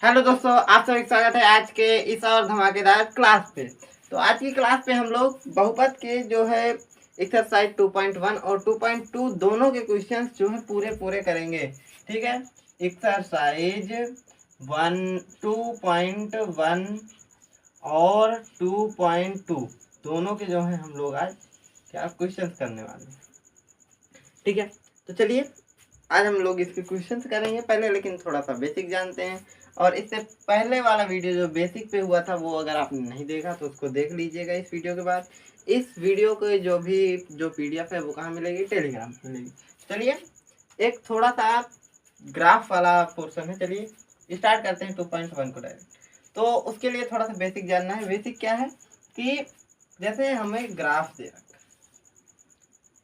Hello दोस्तों, आप सभी का स्वागत है आज के इस और धमाकेदार क्लास पे। तो आज की क्लास पे हम लोग बहुपद के जो है एक्सरसाइज 2.1 और 2.2 दोनों के क्वेश्चंस जो है पूरे करेंगे। ठीक है, एक्सरसाइज 2.1 और 2.2 दोनों के जो है हम लोग आज क्या क्वेश्चंस करने वाले हैं। ठीक है, तो चलिए आज हम लोग इसके क्वेश्चंस करेंगे पहले, लेकिन थोड़ा सा बेसिक जानते हैं। और इससे पहले वाला वीडियो जो बेसिक पे हुआ था वो अगर आपने नहीं देखा तो उसको देख लीजिएगा इस वीडियो के बाद। इस वीडियो को जो पीडीएफ है वो कहाँ मिलेगी? टेलीग्राम पे मिलेगी। चलिए एक थोड़ा सा ग्राफ वाला पोर्शन है, चलिए स्टार्ट करते हैं 2.1 को डायरेक्ट। तो उसके लिए थोड़ा सा बेसिक जानना है। बेसिक क्या है कि जैसे हमें ग्राफ दे रखा है,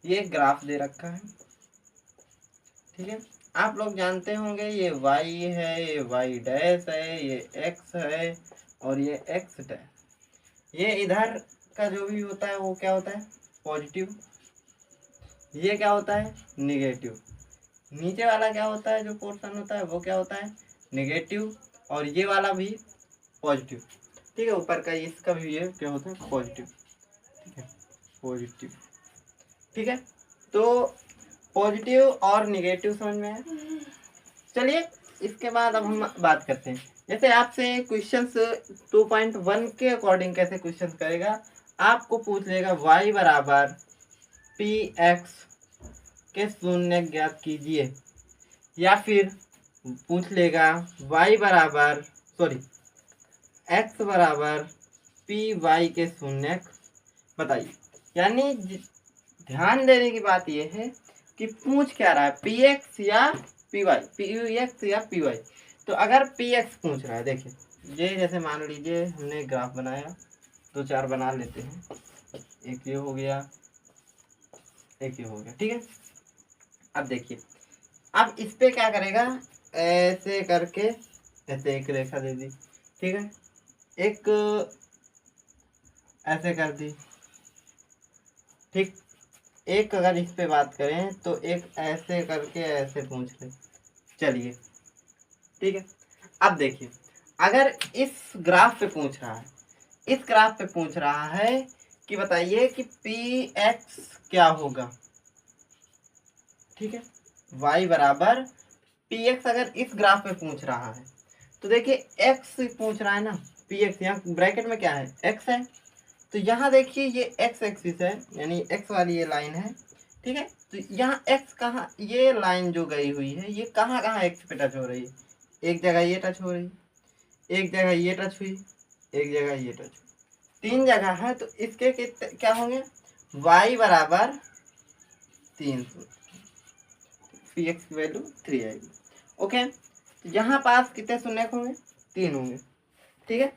ये ग्राफ दे रखा है। ठीक है, आप लोग जानते होंगे ये y है, ये y डैश है, ये x है और ये x डैश। ये इधर का जो भी होता है वो क्या होता है? पॉजिटिव। ये क्या होता है? निगेटिव। नीचे वाला क्या होता है? जो पोर्शन होता है वो क्या होता है? निगेटिव। और ये वाला भी पॉजिटिव। ठीक है, ऊपर का इसका भी ये क्या होता है? पॉजिटिव। ठीक है, पॉजिटिव। ठीक है, तो पॉजिटिव और निगेटिव समझ में है। चलिए इसके बाद अब हम बात करते हैं। जैसे आपसे क्वेश्चंस 2.1 के अकॉर्डिंग कैसे क्वेश्चंस करेगा, आपको पूछ लेगा y बराबर पी एक्स के शून्य ज्ञात कीजिए, या फिर पूछ लेगा y बराबर x बराबर पी वाई के शून्य बताइए। यानी ध्यान देने की बात यह है कि पूछ क्या रहा है, पी एक्स या पी वाई, पी एक्स या पी वाई। तो अगर पी एक्स पूछ रहा है, देखिए ये जैसे मान लीजिए हमने ग्राफ बनाया, दो चार बना लेते हैं, एक ये हो गया, एक ये हो गया। ठीक है, अब देखिए अब इस पे क्या करेगा, ऐसे करके ऐसे एक रेखा दे दी। ठीक है, एक ऐसे कर दी। ठीक, एक अगर इस पे बात करें तो एक ऐसे करके ऐसे पूछ ले। चलिए ठीक है, अब देखिए अगर इस ग्राफ पे पूछ रहा है, इस ग्राफ पे पूछ रहा है कि बताइए कि पी एक्स क्या होगा। ठीक है, y बराबर पी एक्स अगर इस ग्राफ पे पूछ रहा है तो देखिए x पूछ रहा है ना, पी एक्स यहाँ ब्रैकेट में क्या है? x है। तो यहाँ देखिए ये x एक्सिस है, यानी x वाली ये लाइन है। ठीक है, तो यहाँ x कहाँ, ये लाइन जो गई हुई है ये कहाँ कहाँ x पे टच हो रही है? एक जगह ये टच हो रही है, एक जगह ये टच हुई, एक जगह ये टच हुई, 3 जगह है। तो इसके क्या होंगे? y बराबर 3, पी एक्स की वैल्यू 3 आएगी। ओके, तो यहाँ पास कितने शून्य होंगे? 3 होंगे। ठीक है,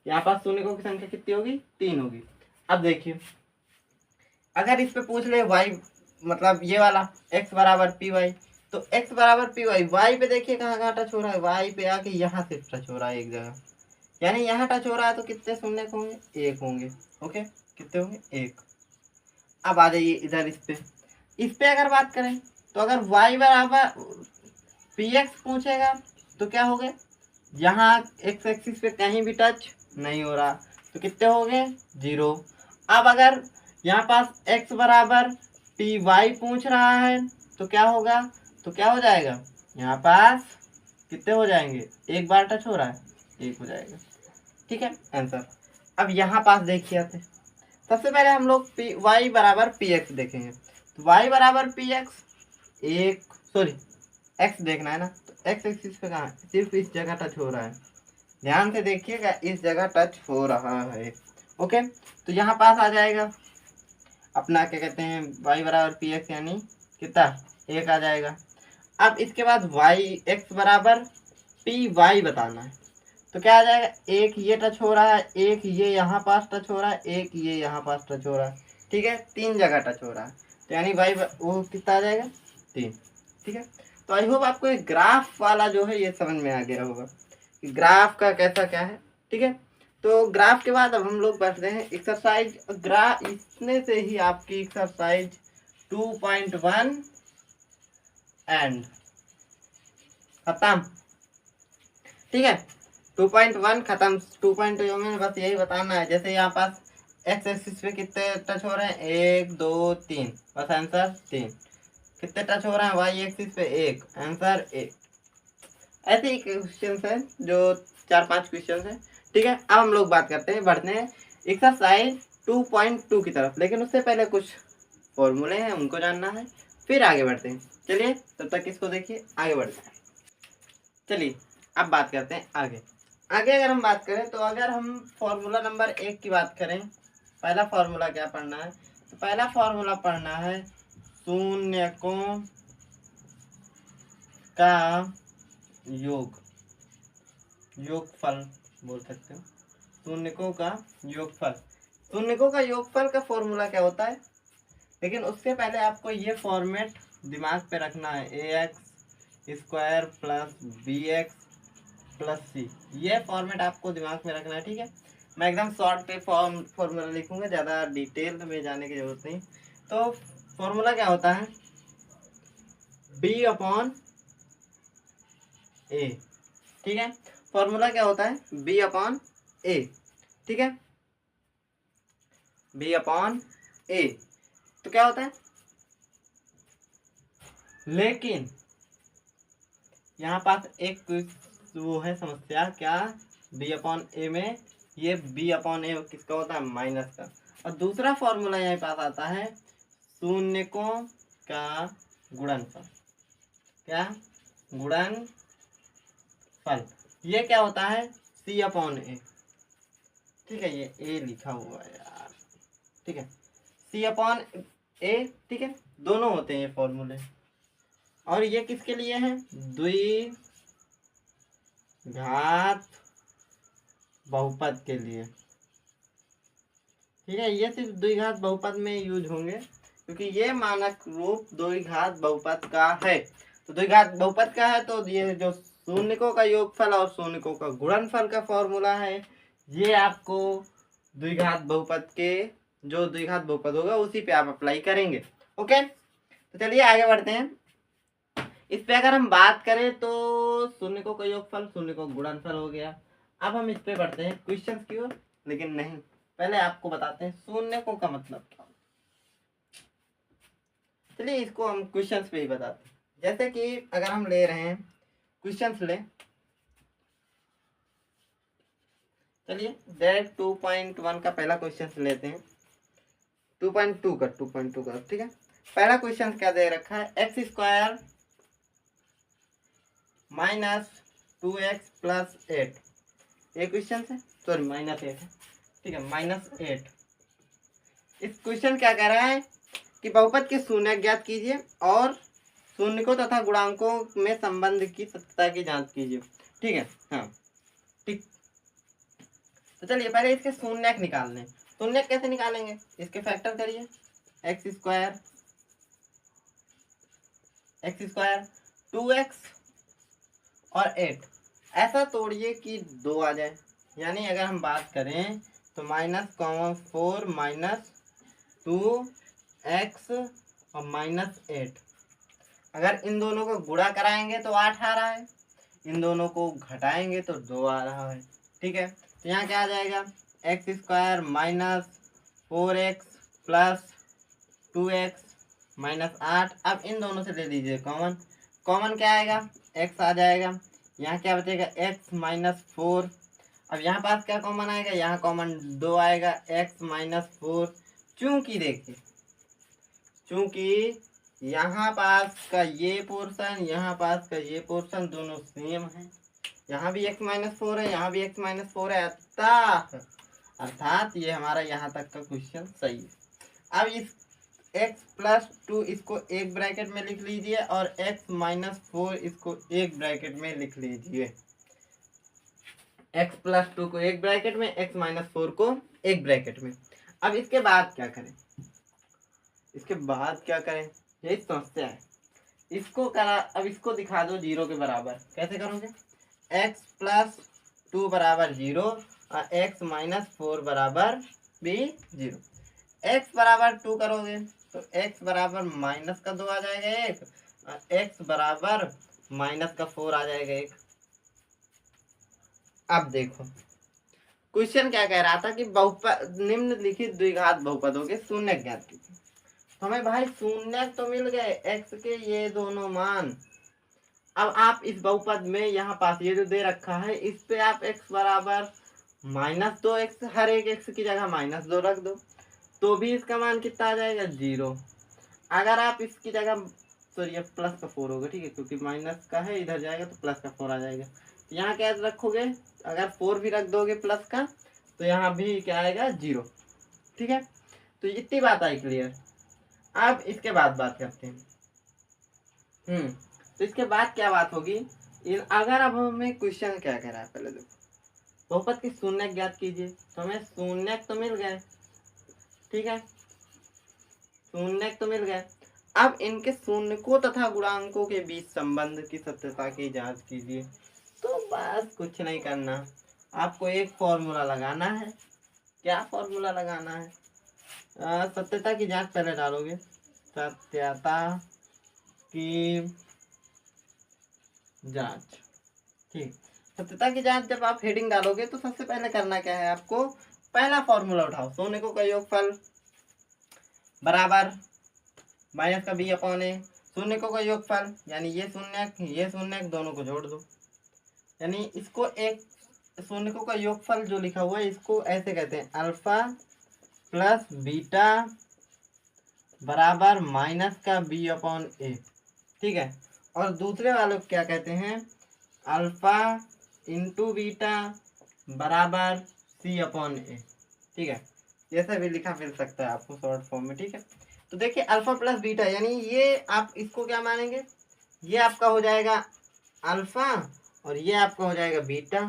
यहाँ पास शून्य की संख्या कितनी होगी? 3 होगी। अब देखिए अगर इस पे पूछ ले y मतलब ये वाला x बराबर पी वाई, तो x बराबर पी वाई, वाई पे देखिए कहाँ कहाँ टच हो रहा है, वाई पे आके यहाँ से टच हो रहा है एक जगह, यानी यहाँ टच हो रहा है। तो कितने शून्य होंगे? 1 होंगे। ओके, कितने होंगे? 1। अब आ जाइए इधर इस पे अगर बात करें तो अगर y बराबर पी एक्स पूछेगा तो क्या हो गए, यहाँ एक्स एक्सिस पे कहीं भी टच नहीं हो रहा, तो कितने हो गए? 0। अब अगर यहाँ पास x बराबर पी वाई पूछ रहा है तो क्या होगा? तो क्या हो जाएगा, यहाँ पास कितने हो जाएंगे? एक बार टच हो रहा है, 1 हो जाएगा। ठीक है, आंसर। अब यहाँ पास देखिए आते, सबसे पहले हम लोग पी वाई बराबर पी एक्स देखेंगे। तो वाई बराबर पी एक्स एक्स देखना है ना, तो एक्स एक्सिस पे कहाँ? सिर्फ इस जगह टच हो रहा है, ध्यान से देखिएगा, इस जगह टच हो रहा है। ओके, तो यहाँ पास आ जाएगा अपना क्या कहते हैं, y बराबर पी एक्स, यानी कितना? 1 आ जाएगा। अब इसके बाद y एक्स बराबर पी वाई बताना है, तो क्या आ जाएगा? 1 ये टच हो रहा है, 1 ये यहाँ पास टच हो रहा है, 1 ये यहाँ पास टच हो रहा है। ठीक है, 3 जगह टच हो रहा है, तो यानी y वो कितना आ जाएगा? 3। ठीक है, तो आई होप आपको एक ग्राफ वाला जो है ये समझ में आ गया होगा कि ग्राफ का कैसा क्या है। ठीक है, तो ग्राफ के बाद अब हम लोग बढ़ते हैं एक्सरसाइज ग्राफ, इतने से ही आपकी एक्सरसाइज 2.1 एंड खत्म। ठीक है, 2.1 खत्म। 2.0 में बस यही बताना है, जैसे यहाँ पास एक्स एक्सिस पे कितने टच हो रहे हैं, 1 2 3, बस आंसर 3। कितने टच हो रहे हैं वाई एक्सिस पे, 1, आंसर 1। ऐसे ही क्वेश्चन है जो 4-5 क्वेश्चन है। ठीक है, अब हम लोग बात करते हैं, बढ़ते हैं एक्सरसाइज 2.2 की तरफ, लेकिन उससे पहले कुछ फॉर्मूले हैं उनको जानना है, फिर आगे बढ़ते हैं। चलिए तब तक इसको देखिए, आगे बढ़ते हैं। चलिए अब बात करते हैं आगे। आगे अगर हम बात करें तो अगर हम फॉर्मूला नंबर 1 की बात करें, पहला फॉर्मूला क्या पढ़ना है, तो पहला फॉर्मूला पढ़ना है शून्यकों का योगफल बोल सकते हो, शून्यकों का योगफल। शून्यकों का योगफल का फॉर्मूला क्या होता है, लेकिन उससे पहले आपको ये फॉर्मेट दिमाग पे रखना है, ax² प्लस bx प्लस सी। ये फॉर्मेट आपको दिमाग में रखना है। ठीक है, मैं एकदम शॉर्ट पे फॉर्मूला लिखूंगा, ज़्यादा डिटेल में जाने की जरूरत नहीं। तो फॉर्मूला क्या होता है, b/a। ठीक है, फॉर्मूला क्या होता है, b/a। ठीक है, b/a। तो क्या होता है, लेकिन यहाँ पास एक वो है समस्या, क्या, b/a में ये b/a किसका होता है, माइनस का। और दूसरा फॉर्मूला यहाँ पास आता है शून्यकों का गुणनफल। क्या, गुणनफल। ये क्या होता है, c/a। ठीक है, ये a लिखा हुआ है यार। ठीक है, c/a। ठीक है, दोनों होते हैं ये फॉर्मूले, और ये किसके लिए है, द्विघात बहुपद के लिए। ठीक है, ये सिर्फ द्विघात बहुपद में यूज होंगे, क्योंकि ये मानक रूप द्विघात बहुपद का है। तो द्विघात बहुपद का है, तो ये जो शून्यकों का योगफल और शून्यकों का गुणनफल का फॉर्मूला है, ये आपको द्विघात बहुपद के, जो द्विघात बहुपद होगा उसी पे आप अप्लाई करेंगे। ओके, तो चलिए आगे बढ़ते हैं। इस पे अगर हम बात करें तो शून्यकों का योगफल, शून्यकों का गुणनफल हो गया। अब हम इस पे बढ़ते हैं क्वेश्चन की ओर, लेकिन नहीं, पहले आपको बताते हैं शून्यकों का मतलब क्या। चलिए इसको हम क्वेश्चंस पे ही बताते हैं। जैसे कि अगर हम ले रहे हैं क्वेश्चंस ले, चलिए डायरेक्ट 2.1 का पहला क्वेश्चन लेते हैं। 2.2 का ठीक है। पहला क्वेश्चन क्या दे रखा है, x² माइनस 2x प्लस 8। ये क्वेश्चन है, सॉरी -8 है। ठीक है, -8। इस क्वेश्चन क्या कह रहा है कि बहुपद के शून्य ज्ञात कीजिए और शून्यकों तथा गुणांकों में संबंध की सत्यता की जांच कीजिए। ठीक है, हाँ ठीक। तो चलिए पहले इसके शून्यक निकाल लें। शून्यक कैसे निकालेंगे, इसके फैक्टर करिए, x² 2x और 8 ऐसा तोड़िए कि 2 आ जाए। यानी अगर हम बात करें तो -4 -2x और -8, अगर इन दोनों को गुणा कराएंगे तो 8 आ रहा है, इन दोनों को घटाएंगे तो 2 आ रहा है। ठीक है, तो यहाँ क्या आ जाएगा, x² -4x प्लस 2x -8। अब इन दोनों से ले लीजिए कॉमन, कॉमन क्या आएगा, x आ जाएगा। यहाँ क्या बचेगा, x -4। अब यहाँ पास क्या कॉमन आएगा, यहाँ कॉमन 2 आएगा, x -4। चूंकि देखिए, चूंकि यहाँ पास का ये पोर्शन, यहाँ पास का ये पोर्शन दोनों सेम है, यहाँ भी x -4 है, यहाँ भी x -4 है, अर्थात ये हमारा यहाँ तक का क्वेश्चन सही है। अब इस x + 2 इसको एक ब्रैकेट में लिख लीजिए और x -4 इसको एक ब्रैकेट में लिख लीजिए। x + 2 को एक ब्रैकेट में, x -4 को एक ब्रैकेट में। अब इसके बाद क्या करें, इसके बाद क्या करें, यही समस्या है। इसको करा, अब इसको दिखा दो 0 के बराबर, कैसे करोगे, x + 2 बराबर 0 और x -4 बराबर भी 0। x बराबर 2 करोगे तो x बराबर -2 आ जाएगा 1 और x बराबर -4 आ जाएगा 1। अब देखो क्वेश्चन क्या कह रहा था कि बहुपद निम्नलिखित द्विघात बहुपदों के शून्य ज्ञात कीजिए। तो हमें भाई शून्य तो मिल गए एक्स के ये दोनों मान। अब आप इस बहुपद में यहाँ पास ये जो दे रखा है इस पे आप x बराबर -2x, हर एक x की जगह -2 रख दो तो भी इसका मान कितना आ जाएगा 0। अगर आप इसकी जगह सॉरी ये प्लस का 4 होगा, ठीक है, क्योंकि माइनस का है इधर जाएगा तो प्लस का 4 आ जाएगा। यहाँ क्या रखोगे, अगर 4 भी रख दोगे प्लस का तो यहाँ भी क्या आएगा 0, ठीक है। तो इतनी बात आई क्लियर। अब इसके बाद बात करते हैं। तो इसके बाद क्या बात होगी, अगर अब हमें क्वेश्चन क्या कह रहा है, पहले देखो बहुपद की शून्य ज्ञात कीजिए। तो हमें शून्य तो मिल गए, ठीक है, शून्य तो मिल गए। अब इनके शून्यकों तथा गुणांकों के बीच संबंध की सत्यता की जांच कीजिए। तो बस कुछ नहीं करना, आपको एक फॉर्मूला लगाना है। क्या फॉर्मूला लगाना है, सत्यता की जांच पहले डालोगे, सत्यता की जांच, ठीक। सत्यता की जांच जब आप हेडिंग डालोगे तो सबसे पहले करना क्या है, आपको पहला फॉर्मूला उठाओ, शून्यकों का योगफल बराबर माइनस का b अपॉन ए, शून्यकों का योगफल यानी ये शून्य दोनों को जोड़ दो, यानी इसको एक शून्यकों का योगफल जो लिखा हुआ है इसको ऐसे कहते हैं अल्फा प्लस बीटा बराबर माइनस का b अपॉन ए, ठीक है। और दूसरे वालों को क्या कहते हैं, अल्फा इंटू बीटा बराबर c अपॉन ए, ठीक है। जैसा भी लिखा मिल सकता है आपको शॉर्ट फॉर्म में, ठीक है। तो देखिए अल्फा प्लस बीटा यानी ये आप इसको क्या मानेंगे, ये आपका हो जाएगा अल्फा और ये आपका हो जाएगा बीटा,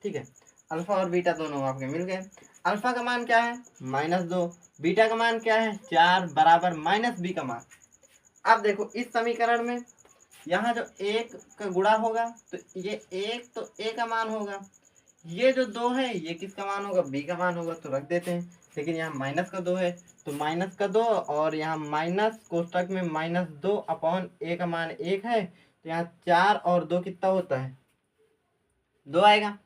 ठीक है। अल्फा और बीटा दोनों आपके मिल गए। अल्फा का मान क्या है -2, बीटा का मान क्या है 4 बराबर माइनस बी का मान। अब देखो इस समीकरण में यहाँ जो एक का गुणा होगा तो ये एक तो ए का मान होगा, ये जो 2 है ये किसका मान होगा, बी का मान होगा, तो रख देते हैं। लेकिन यहाँ -2 है तो -2 और यहाँ माइनस कोष्टक में -2 अपॉन ए का मान 1 है, तो यहाँ 4 और 2 कितना होता है 2 आएगा,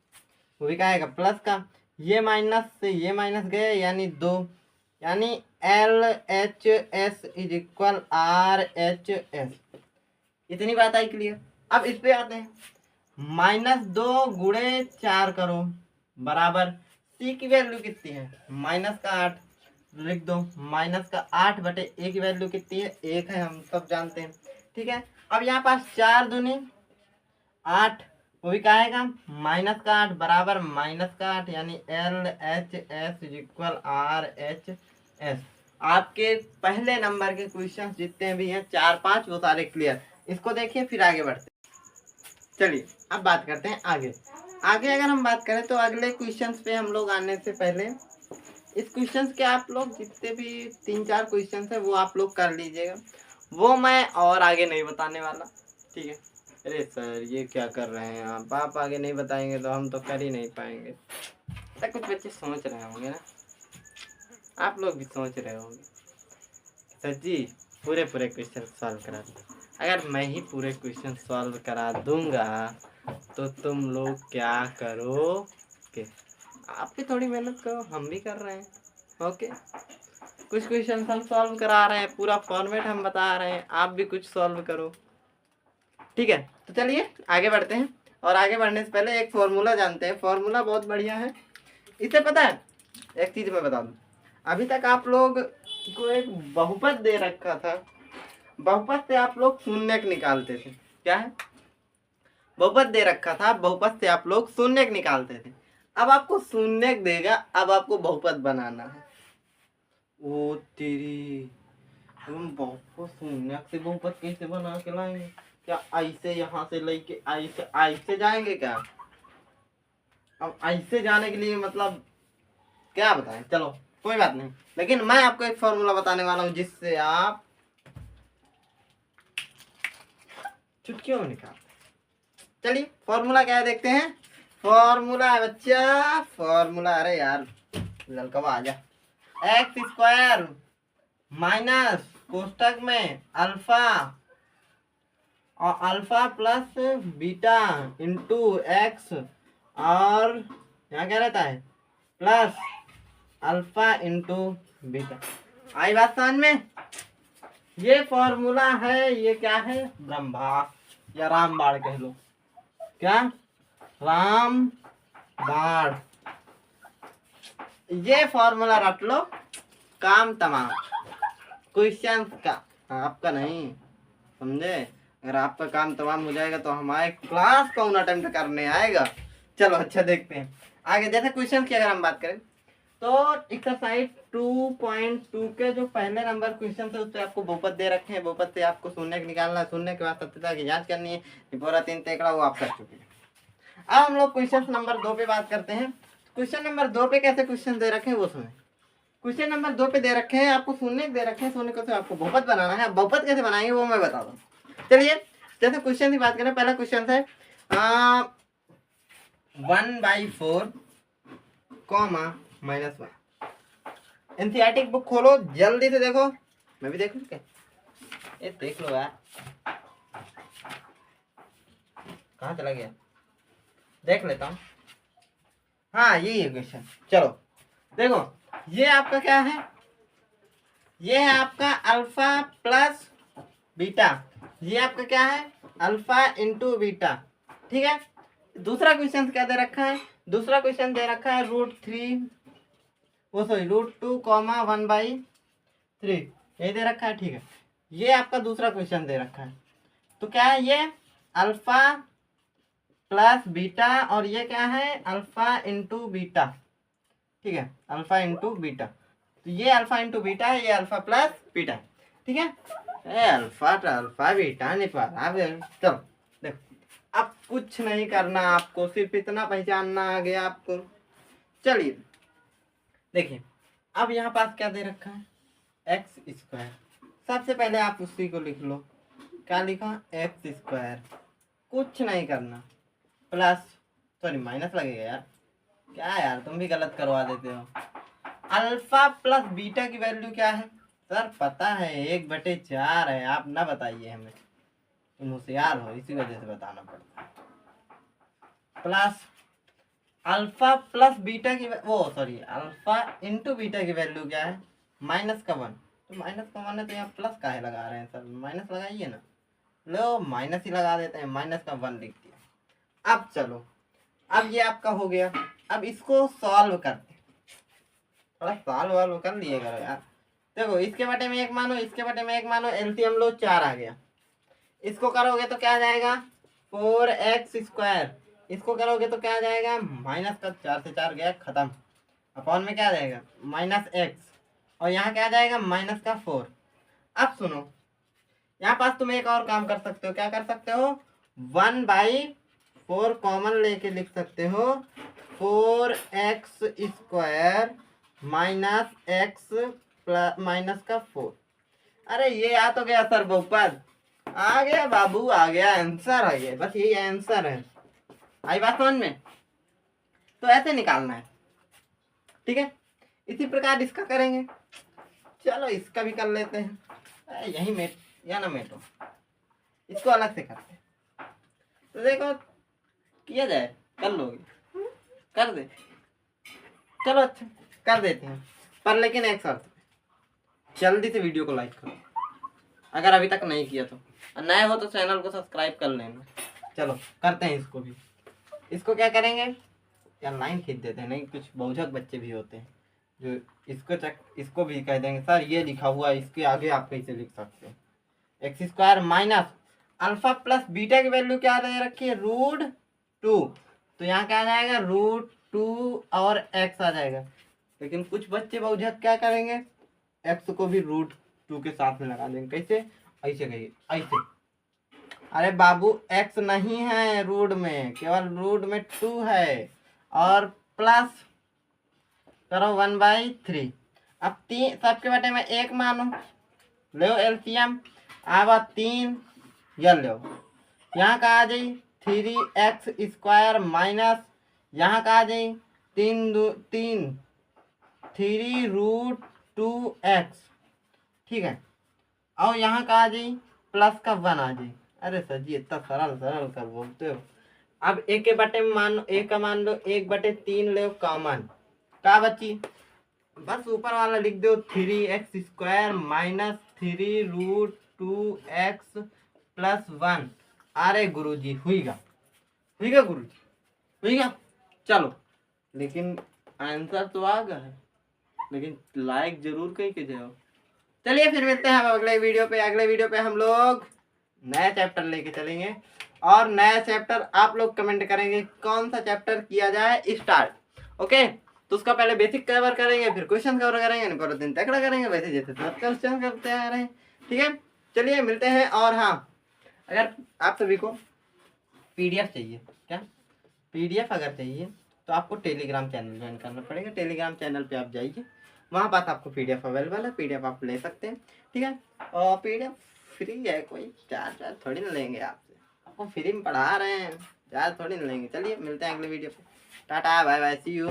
वो भी क्या आएगा प्लस का, ये माइनस से ये माइनस गए यानी 2, यानी LHS इज इक्वल RHS। इतनी बात आई क्लियर। अब इस पे आते हैं, -2 गुणे 4 करो बराबर c की वैल्यू कितनी है -8, लिख दो -8 बटे ए की वैल्यू कितनी है 1 है, हम सब जानते हैं, ठीक है। अब यहाँ पास 4 दूनी 8, वो भी क्या आएगा -8 बराबर -8 यानी LHS इज इक्वल RHS। आपके पहले नंबर के क्वेश्चन जितने भी हैं 4-5 वो सारे क्लियर। इसको देखिए फिर आगे बढ़ते हैं। चलिए अब बात करते हैं आगे। अगर हम बात करें तो अगले क्वेश्चंस पे हम लोग आने से पहले इस क्वेश्चंस के आप लोग जितने भी 3-4 क्वेश्चंस है वो आप लोग कर लीजिएगा, वो मैं और आगे नहीं बताने वाला, ठीक है। अरे सर ये क्या कर रहे हैं आप आगे नहीं बताएंगे तो हम तो कर ही नहीं पाएंगे। ऐसा कुछ बच्चे सोच रहे होंगे ना, आप लोग भी सोच रहे होंगे सर जी पूरे क्वेश्चन सॉल्व करा दो। अगर मैं ही पूरे क्वेश्चन सॉल्व करा दूंगा तो तुम लोग क्या करोगे, आप भी थोड़ी मेहनत करो, हम भी कर रहे हैं, ओके। कुछ क्वेश्चन हम सॉल्व करा रहे हैं, पूरा फॉर्मेट हम बता रहे हैं, आप भी कुछ सॉल्व करो, ठीक है। तो चलिए आगे बढ़ते हैं, और आगे बढ़ने से पहले एक फॉर्मूला जानते हैं। फॉर्मूला बहुत बढ़िया है, इसे पता है एक चीज मैं बता दूं, अभी तक आप लोग को एक बहुपद दे रखा था, बहुपद से आप लोग शून्यक निकालते थे, क्या है बहुपद दे रखा था, बहुपद से आप लोग शून्यक निकालते थे। अब आपको शून्यक देगा, अब आपको बहुपद बनाना है। ओ तेरी, हम बहुपद शून्यक से बहुपद कैसे बना के लाएंगे, क्या ऐसे यहाँ से लेके ऐसे जाएंगे क्या, अब ऐसे जाने के लिए मतलब क्या बताएं, चलो कोई बात नहीं, लेकिन मैं आपको एक फॉर्मूला बताने वाला हूँ जिससे आप चुटकियों में निकाल। चलिए फॉर्मूला क्या है देखते हैं। फॉर्मूला है बच्चा, फॉर्मूला, अरे यार लड़का आ जा, x² माइनस कोष्टक में अल्फा और alpha plus beta into x और यहाँ क्या रहता है प्लस अल्फा इंटू बीटा। आई बात समझ में? ये फॉर्मूला है, ये क्या है ब्रह्मास्त्र या रामबाण कह लो। क्या रामबाण, ये फॉर्मूला रट लो, काम तमाम। क्वेश्चन का आपका नहीं, समझे? अगर आपका काम तमाम हो जाएगा तो हमारे क्लास कौन अटेम्प्ट करने आएगा। चलो अच्छा देखते हैं आगे। जैसे क्वेश्चन की अगर हम बात करें तो एक्सरसाइज 2.2 के जो पहले नंबर क्वेश्चन थे उससे आपको बहुपद दे रखे हैं। बहुपद से आपको शून्य निकालना है, शून्य के बाद सत्यता की जांच करनी है। पूरा 3 तेकड़ा वो आप कर चुके हैं। अब हम लोग क्वेश्चन नंबर 2 पे बात करते हैं। क्वेश्चन नंबर 2 पे कैसे क्वेश्चन दे रखे हैं वो सुने। क्वेश्चन नंबर 2 पे दे रखे हैं आपको शून्य दे रखे हैं, शून्य को से आपको बहुपद बनाना है। बहुपद कैसे बनाएंगे वो मैं बता दूं। चलिए जैसे क्वेश्चन की बात करें, पहला क्वेश्चन है 1/4 -1। एनसीईआरटी बुक खोलो जल्दी से, देखो मैं भी देखूं क्या, ये देख लो यार, कहाँ चला गया, देख लेता हूँ। हाँ यही है क्वेश्चन। चलो देखो ये आपका क्या है, ये है आपका अल्फा प्लस बीटा। ये आपका क्या है अल्फा इंटू बीटा। ठीक है। दूसरा क्वेश्चन क्या दे रखा है, दूसरा क्वेश्चन दे रखा है √3 वो सॉरी √2, 1/3 ये दे रखा है। ठीक है, ये आपका दूसरा क्वेश्चन दे रखा है। तो क्या है ये अल्फा प्लस बीटा और ये क्या है अल्फा इंटू बीटा। ठीक है, अल्फा इंटू बीटा। तो ये अल्फा इंटू बीटा है, ये अल्फा प्लस बीटा। ठीक है, अल्फा तो अल्फा बीटा नहीं पा रहा। चलो देखो अब कुछ नहीं करना आपको, सिर्फ इतना पहचानना आ गया आपको। चलिए देखिए अब यहाँ पास क्या दे रखा है x²। सबसे पहले आप उसी को लिख लो, क्या लिखा x², कुछ नहीं करना, प्लस सॉरी माइनस लगेगा यार, क्या यार तुम भी गलत करवा देते हो। अल्फा प्लस बीटा की वैल्यू क्या है सर पता है 1/4 है, आप ना बताइए हमें, तुम होशियार हो इसी वजह से बताना पड़ता है। प्लस अल्फा प्लस बीटा की वो सॉरी अल्फा इंटू बीटा की वैल्यू क्या है -1। तो -1 है तो यहाँ प्लस काहे लगा रहे हैं सर, माइनस लगाइए ना। लो माइनस ही लगा देते हैं, -1 लिख दिया। अब चलो अब ये आपका हो गया। अब इसको सॉल्व करते, थोड़ा सॉल्व वाल्व कर लिए करो यार। देखो इसके बटे में 1 मानो, इसके बटे में 1 मानो, एलसीएम लो 4 आ गया। इसको करोगे तो क्या आ जाएगा 4x²। इसको करोगे तो क्या आ जाएगा माइनस का 4 से 4 गया खत्म, अपॉन में क्या आ जाएगा -x और यहाँ क्या आ जाएगा -4। अब सुनो यहाँ पास तुम एक और काम कर सकते हो, क्या कर सकते हो 1/4 कॉमन लेके लिख सकते हो 4x² -x प्लस -4। अरे ये आ तो गया सर बहुपद, आ गया बाबू, आ गया आंसर आ गया, बस यही आंसर है। आई बात समझ में? तो ऐसे निकालना है। ठीक है, इसी प्रकार इसका करेंगे। चलो इसका भी कर लेते हैं, यही मेट या ना मेटो, इसको अलग से करते हैं। तो देखो किया जाए, कर लोगे, कर दे, चलो अच्छा कर देते हैं, पर लेकिन एक शर्त, जल्दी से वीडियो को लाइक करो अगर अभी तक नहीं किया तो, नए हो तो चैनल को सब्सक्राइब कर लेना। चलो करते हैं इसको भी। इसको क्या करेंगे यार लाइन खींच देते हैं, नहीं कुछ बहुझक बच्चे भी होते हैं जो इसको भी कह देंगे सर ये लिखा हुआ है इसके आगे आप कैसे लिख सकते हैं। x² minus alpha plus beta की वैल्यू क्या दे रखी है √2, तो यहाँ क्या आ जाएगा √2 और x आ जाएगा। लेकिन कुछ बच्चे बहुझक क्या करेंगे x को भी √2 के साथ में लगा देंगे। कैसे, ऐसे कहिए ऐसे। अरे बाबू x नहीं है रूट में, केवल रूट में 2 है और प्लस करो 1/3। अब 3 सबके बटे में 1 मानो, लो एलसीएम, अब 3 ये लो, यहाँ का आ जाई 3x² माइनस यहाँ का आ जाई 3 √2x। ठीक है, और यहाँ का आ जाई प्लस का 1 आ जाई। अरे सर जी इतना सरल सरल कर बोलते हो। अब एक के बटे में मान लो, एक का मान लो 1/3 ले कॉमन, का बची, बस ऊपर वाला लिख दो 3x² माइनस 3√2x+1। अरे गुरुजी हुईगा, हुईगा गुरुजी, हुईगा। चलो, लेकिन आंसर तो आ गया है, लेकिन लाइक जरूर कहीं के जाओ। चलिए फिर मिलते हैं अगले वीडियो पे। अगले वीडियो पे हम लोग नया चैप्टर लेके चलेंगे, और नया चैप्टर आप लोग कमेंट करेंगे कौन सा चैप्टर किया जाए स्टार्ट। ओके, तो उसका पहले बेसिक कवर करेंगे, फिर क्वेश्चन कवर करेंगे, पूरा दिन तकड़ा करेंगे वैसे जैसे सब क्वेश्चन करते आ रहे हैं। ठीक है, चलिए मिलते हैं। और हाँ, अगर आप सभी को PDF चाहिए, क्या PDF अगर चाहिए तो आपको टेलीग्राम चैनल ज्वाइन करना पड़ेगा। टेलीग्राम चैनल पे आप जाइए, वहाँ पास आपको PDF अवेलेबल है, PDF आप ले सकते हैं। ठीक है, और PDF फ्री है, कोई चार्ज थोड़ी ना लेंगे आपसे, आपको फ्री में पढ़ा रहे हैं, चार्ज थोड़ी ना लेंगे। चलिए मिलते हैं अगले वीडियो पे, tata bye bye, see you.